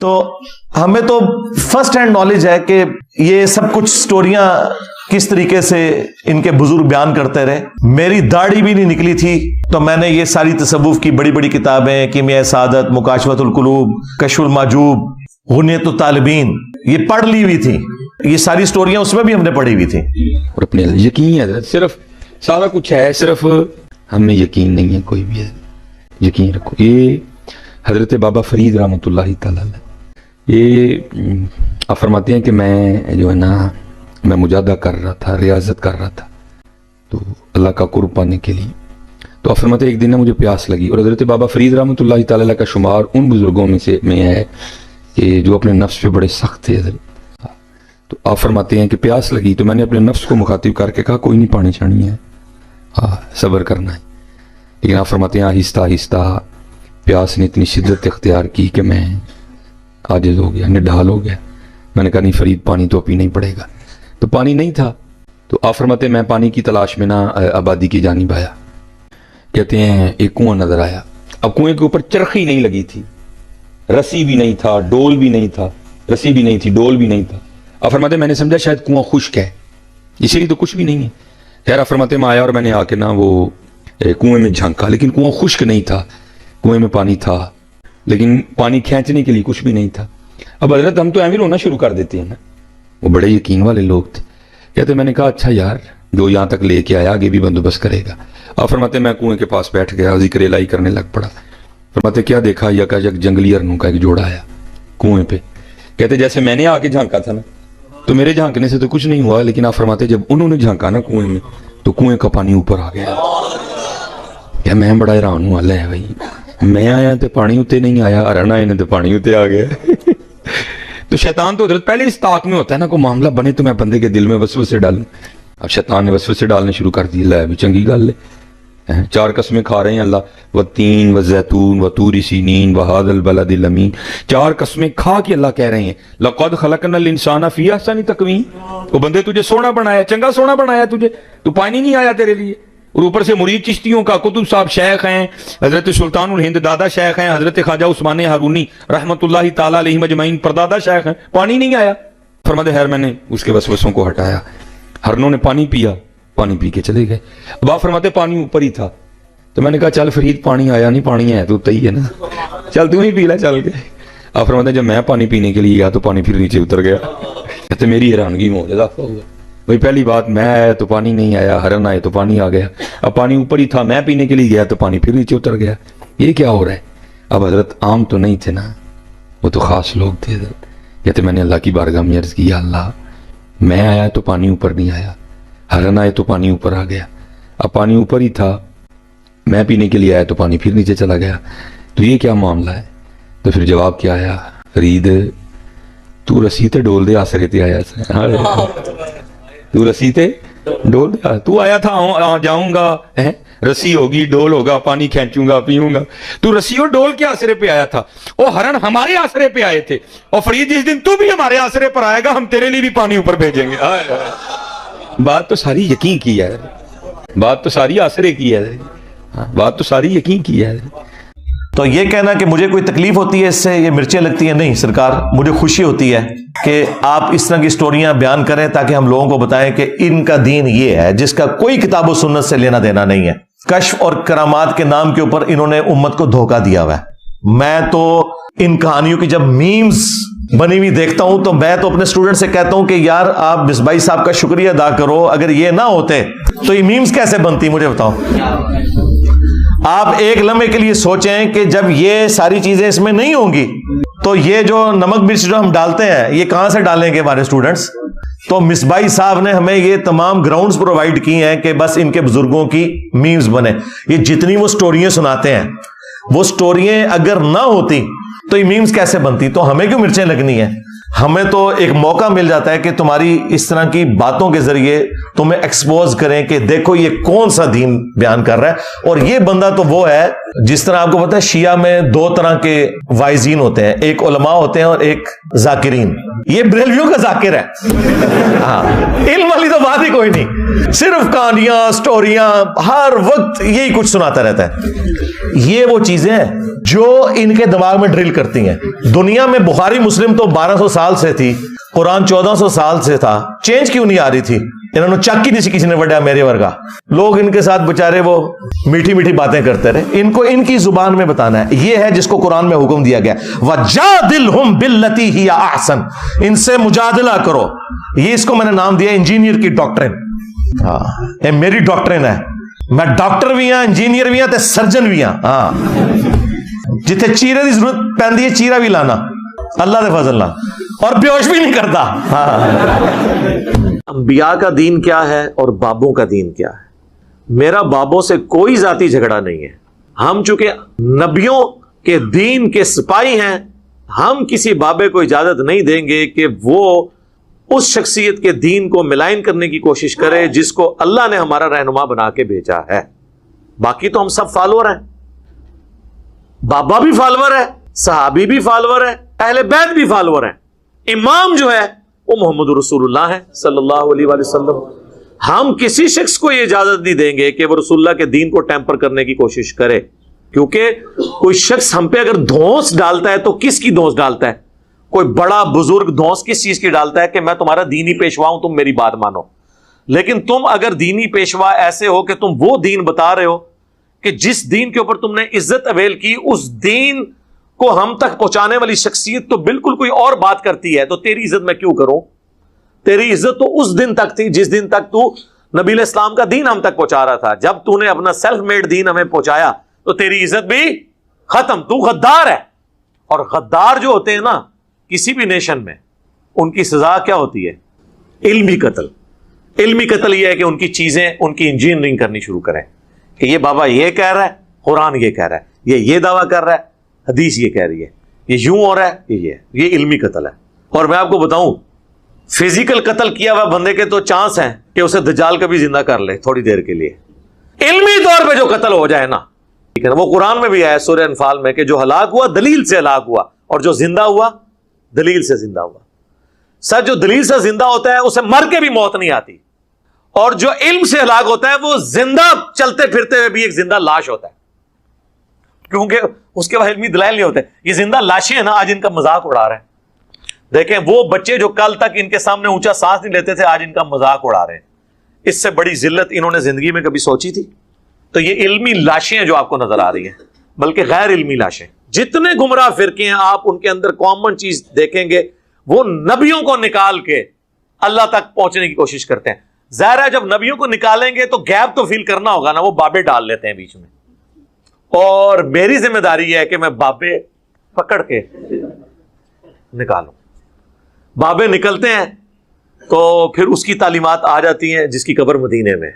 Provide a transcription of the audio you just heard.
تو ہمیں تو فرسٹ ہینڈ نالج ہے کہ یہ سب کچھ سٹوریاں کس طریقے سے ان کے بزرگ بیان کرتے رہے. میری داڑھی بھی نہیں نکلی تھی تو میں نے یہ ساری تصوف کی بڑی بڑی کتابیں، کیمیائے سعادت، مکاشفۃ القلوب، کشف المحجوب، غنیۃ الطالبین، یہ پڑھ لی ہوئی تھی. یہ ساری سٹوریاں اس میں بھی ہم نے پڑھی ہوئی تھی. اور اپنے یقین ہے، صرف سارا کچھ ہے، صرف ہمیں یقین نہیں ہے. کوئی بھی ہے یقین رکھو. یہ حضرت بابا فرید رحمۃ اللہ تعالی علیہ، یہ آپ فرماتے ہیں کہ میں جو ہے نا، میں مجاہدہ کر رہا تھا، ریاضت کر رہا تھا تو اللہ کا قرب پانے کے لیے. تو آپ فرماتے ہیں ایک دن مجھے پیاس لگی. اور حضرت بابا فرید رحمۃ اللہ تعالی علیہ کا شمار ان بزرگوں میں ہے کہ جو اپنے نفس پہ بڑے سخت تھے حضرت. تو آپ فرماتے ہیں کہ پیاس لگی تو میں نے اپنے نفس کو مخاطب کر کے کہا کوئی نہیں، پانی چڑھنی ہے، صبر کرنا ہے. لیکن آپ فرماتے ہیں آہستہ آہستہ پیاس نے اتنی شدت اختیار کی کہ میں عاجز ہو گیا، نڈھال ہو گیا. میں نے کہا نہیں فرید، پانی تو پینا ہی پڑے گا. تو پانی نہیں تھا. تو آپ فرماتے ہیں میں پانی کی تلاش میں نا آبادی کی جانب آیا. کہتے ہیں ایک کنواں نظر آیا. اب کنویں کے اوپر چرخی نہیں لگی تھی، رسی بھی نہیں تھا، ڈول بھی نہیں تھا، رسی بھی نہیں تھی، ڈول بھی نہیں تھا. آپ فرماتے ہیں میں نے سمجھا شاید کنواں خشک ہے، اسی لیے تو کچھ بھی نہیں ہے. خیر آپ فرماتے ہیں میں آیا اور میں نے آ کے نا وہ کنویں میں جھانکا، لیکن کنواں خشک نہیں تھا. کنویں میں پانی تھا لیکن پانی کھینچنے کے لیے کچھ بھی نہیں تھا. اب حضرت ہم تو ایویں رونا شروع کر دیتے ہیں نا. وہ بڑے یقین والے لوگ تھے. کہتے میں نے کہا اچھا یار، جو یہاں تک لے کے آیا آگے بھی بندوبست کرے گا. آپ فرماتے میں کنویں کے پاس بیٹھ گیا، ذکر الہی کرنے لگ پڑا. فرماتے کیا دیکھا؟ یکا یک جنگلی ارنوں کا ایک جوڑا آیا کنویں پہ. کہتے جیسے میں نے آ کے جھانکا تھا نا، تو میرے جھانکنے سے تو کچھ نہیں ہوا، لیکن آپ فرماتے جب انہوں نے جھانکا نا کنویں میں تو کنویں کا پانی اوپر آ گیا. کیا میں بڑا حیران ہوں. اللہ ہے بھائی، میں آیا تو پانی اتنے نہیں آیا، ارن آئے نے تو پانی اتنے آ گیا. تو شیطان تو حضرت پہلے اس طاق میں ہوتا ہے نا، کوئی معاملہ بنے تو میں بندے کے دل میں وسوسے ڈالوں. اب شیطان نے وسوسے ڈالنے شروع کر دی. اللہ بھی چنگی گل ہے، 4 قسمیں کھا رہے ہیں اللہ، والتین والزیتون وطور سینین وہذا البلد الامین. 4 قسمیں کھا کے اللہ کہہ رہے ہیں لقد خلقنا الانسان فی احسن تقویم. وہ بندے تجھے سونا بنایا، چنگا سونا بنایا تجھے، تو پانی نہیں آیا تیرے لیے. اور اوپر سے مرید چشتیوں کا قطب صاحب شیخ ہیں، حضرت سلطان الہند دادا شیخ ہیں، حضرت خواجہ عثمان ہارونی رحمت اللہ تعالی علیہ مجمعین پردادا شیخ ہیں، پانی نہیں آیا. فرماتے خیر میں نے اس کے وسوسوں کو ہٹایا. ہرنوں نے پانی پیا، پانی پی کے چلے گئے. اب آپ فرماتے پانی اوپر ہی تھا. تو میں نے کہا چل فرید پانی آیا نہیں، پانی ہے تو تئی ہے نا، چل تو ہی پی لے چل کے. آپ فرماتے جب میں پانی پینے کے لیے گیا تو پانی پھر نیچے اتر گیا. کہتے میری حیرانگی میں اضافہ ہوا. بھائی پہلی بات میں آیا تو پانی نہیں آیا، ہرن آئے تو پانی آ گیا. اب پانی اوپر ہی تھا، میں پینے کے لیے گیا تو پانی پھر نیچے اتر گیا. یہ کیا ہو رہا ہے؟ اب حضرت عام تو نہیں تھے نا، وہ تو خاص لوگ تھے حضرت. کہتے میں نے اللہ کی بارگاہ میں عرض کی، یا اللہ میں آیا تو پانی اوپر نہیں آیا، ہرن آئے تو پانی اوپر آ گیا. اب پانی اوپر ہی تھا، میں پینے کے لیے آیا تو پانی پھر نیچے چلا گیا. تو یہ کیا معاملہ ہے؟ تو پھر جواب کیا آیا؟ فرید تو رسی تے ڈول دے آسرے تے آیا سے، تو رسی تے ڈول دے، تو آیا تھا جاؤں گا، رسی ہوگی، ڈول ہوگا، پانی کھینچوں گا، پیوں گا. تو رسی اور ڈول کے آسرے پہ آیا تھا، اور ہرن ہمارے آسرے پہ آئے تھے. اور فرید جس دن تو بھی ہمارے آسرے پر آئے گا ہم تیرے لیے بھی پانی اوپر بھیجیں گے. بات تو ساری یقین کی ہے، بات تو ساری آسرے کی ہے، بات تو ساری یقین کی ہے. تو یہ کہنا کہ مجھے کوئی تکلیف ہوتی ہے اس سے، یہ مرچیں لگتی ہیں، نہیں سرکار، مجھے خوشی ہوتی ہے کہ آپ اس طرح کی سٹوریاں بیان کریں تاکہ ہم لوگوں کو بتائیں کہ ان کا دین یہ ہے جس کا کوئی کتاب و سنت سے لینا دینا نہیں ہے. کشف اور کرامات کے نام کے اوپر انہوں نے امت کو دھوکہ دیا ہوا ہے. میں تو ان کہانیوں کی جب میمز بنی ہوئی دیکھتا ہوں تو میں تو اپنے اسٹوڈنٹ سے کہتا ہوں کہ یار آپ مصباحی صاحب کا شکریہ ادا کرو، اگر یہ نہ ہوتے تو یہ میمز کیسے بنتی، مجھے بتاؤ. آپ ایک لمحے کے لیے سوچیں کہ جب یہ ساری چیزیں اس میں نہیں ہوں گی تو یہ جو نمک مرچ جو ہم ڈالتے ہیں یہ کہاں سے ڈالیں گے ہمارے اسٹوڈنٹس؟ تو مصباحی صاحب نے ہمیں یہ تمام گراؤنڈز پرووائڈ کی ہیں کہ بس ان کے بزرگوں کی میمز بنے. یہ جتنی وہ سٹوریاں سناتے ہیں، وہ سٹوریاں اگر نہ ہوتی تو یہ میمز کیسے بنتی؟ تو ہمیں کیوں مرچیں لگنی ہیں؟ ہمیں تو ایک موقع مل جاتا ہے کہ تمہاری اس طرح کی باتوں کے ذریعے تمہیں ایکسپوز کریں کہ دیکھو یہ کون سا دین بیان کر رہا ہے. اور یہ بندہ تو وہ ہے جس طرح آپ کو پتا ہے شیعہ میں دو طرح کے وائزین ہوتے ہیں, ایک علماء ہوتے ہیں اور ایک ذاکرین. یہ بریلویوں کا ذاکر ہے. ہاں, علم والی تو بات ہی کوئی نہیں, صرف کہانیاں سٹوریاں ہر وقت یہی کچھ سناتا رہتا ہے. یہ وہ چیزیں ہیں جو ان کے دماغ میں ڈرل کرتی ہیں. دنیا میں بخاری مسلم تو 1200 سال سے تھی, قرآن 1400 سال سے تھا, چینج کیوں نہیں آ رہی تھی؟ انہوں نے چک ہی نہیں کسی نے وڈیا میرے ورگا. لوگ ان کے ساتھ بےچارے وہ میٹھی میٹھی باتیں کرتے رہے. ان کو ان کی زبان میں بتانا ہے. یہ ہے جس کو قرآن میں حکم دیا گیا وَجَادِلْهُمْ بِالَّتِي هِيَ أَحْسَنُ, ان سے مجادلہ کرو. یہ اس کو میں نے نام دیا انجینئر کی ڈاکٹرن. ہاں, یہ میری ڈاکٹرن ہے. میں ڈاکٹر بھی ہاں, انجینئر بھی ہاں تے سرجن بھی ہاں. ہاں, جتنے چیرے کی ضرورت پہنتی ہے چیرا بھی لانا اللہ دے فضل نال, اور بیہوش بھی نہیں کرتا. ہاں, انبیاء کا دین کیا ہے اور بابوں کا دین کیا ہے؟ میرا بابوں سے کوئی ذاتی جھگڑا نہیں ہے. ہم چونکہ نبیوں کے دین کے سپاہی ہیں, ہم کسی بابے کو اجازت نہیں دیں گے کہ وہ اس شخصیت کے دین کو ملائن کرنے کی کوشش کرے جس کو اللہ نے ہمارا رہنما بنا کے بھیجا ہے. باقی تو ہم سب فالوور ہیں. بابا بھی فالوور ہے, صحابی بھی فالوور ہے, اہل بیت بھی فالوور ہیں. امام جو ہے وہ محمد رسول اللہ ہے صلی اللہ علیہ وآلہ وسلم. ہم کسی شخص کو یہ اجازت نہیں دیں گے کہ وہ رسول اللہ کے دین کو ٹیمپر کرنے کی کوشش کرے, کیونکہ کوئی شخص ہم پہ اگر دھونس ڈالتا ہے تو کس کی دھونس ڈالتا ہے؟ کوئی بڑا بزرگ دھونس کس چیز کی ڈالتا ہے کہ میں تمہارا دینی پیشوا ہوں, تم میری بات مانو. لیکن تم اگر دینی پیشوا ایسے ہو کہ تم وہ دین بتا رہے ہو کہ جس دین کے اوپر تم نے عزت اویل کی, اس دین کو ہم تک پہنچانے والی شخصیت تو بالکل کوئی اور بات کرتی ہے, تو تیری عزت میں کیوں کروں؟ تیری عزت تو اس دن تک تھی جس دن تک تو نبی علیہ السلام کا دین ہم تک پہنچا رہا تھا. جب تو نے اپنا سیلف میڈ دین ہمیں پہنچایا تو تیری عزت بھی ختم. تو غدار ہے. اور غدار جو ہوتے ہیں نا کسی بھی نیشن میں, ان کی سزا کیا ہوتی ہے؟ علمی قتل. علمی قتل یہ ہے کہ ان کی چیزیں, ان کی انجینئرنگ کرنی شروع کریں کہ یہ بابا یہ کہہ رہا ہے, قرآن یہ کہہ رہا ہے, یہ دعویٰ کر رہا ہے, حدیث یہ کہہ رہی ہے, یہ یوں ہو رہا ہے, یہ علمی قتل ہے. اور میں آپ کو بتاؤں, فزیکل قتل کیا ہوا بندے کے تو چانس ہیں کہ اسے دجال کبھی زندہ کر لے تھوڑی دیر کے لیے. علمی طور پہ جو قتل ہو جائے نا, ٹھیک ہے نا, وہ قرآن میں بھی آیا سورہ انفال میں کہ جو ہلاک ہوا دلیل سے ہلاک ہوا, اور جو زندہ ہوا دلیل سے زندہ ہوا. سر جو دلیل سے زندہ ہوتا ہے اسے مر کے بھی موت نہیں آتی, اور جو علم سے ہلاک ہوتا ہے وہ زندہ چلتے پھرتے ہوئے بھی ایک زندہ لاش ہوتا ہے, کیونکہ اس کے بعد علمی دلائل نہیں ہوتے. یہ زندہ لاشیں ہیں نا, آج ان کا مذاق اڑا رہے ہیں. دیکھیں وہ بچے جو کل تک ان کے سامنے اونچا سانس نہیں لیتے تھے, آج ان کا مذاق اڑا رہے ہیں. اس سے بڑی ذلت انہوں نے زندگی میں کبھی سوچی تھی؟ تو یہ علمی لاشیں جو آپ کو نظر آ رہی ہیں, بلکہ غیر علمی لاشیں. جتنے گمراہ فرقے ہیں آپ ان کے اندر کامن چیز دیکھیں گے, وہ نبیوں کو نکال کے اللہ تک پہنچنے کی کوشش کرتے ہیں. ظاہر ہے جب نبیوں کو نکالیں گے تو گیپ تو فیل کرنا ہوگا نا, وہ بابے ڈال لیتے ہیں بیچ میں. اور میری ذمہ داری ہے کہ میں بابے پکڑ کے نکالوں. بابے نکلتے ہیں تو پھر اس کی تعلیمات آ جاتی ہیں جس کی قبر مدینے میں.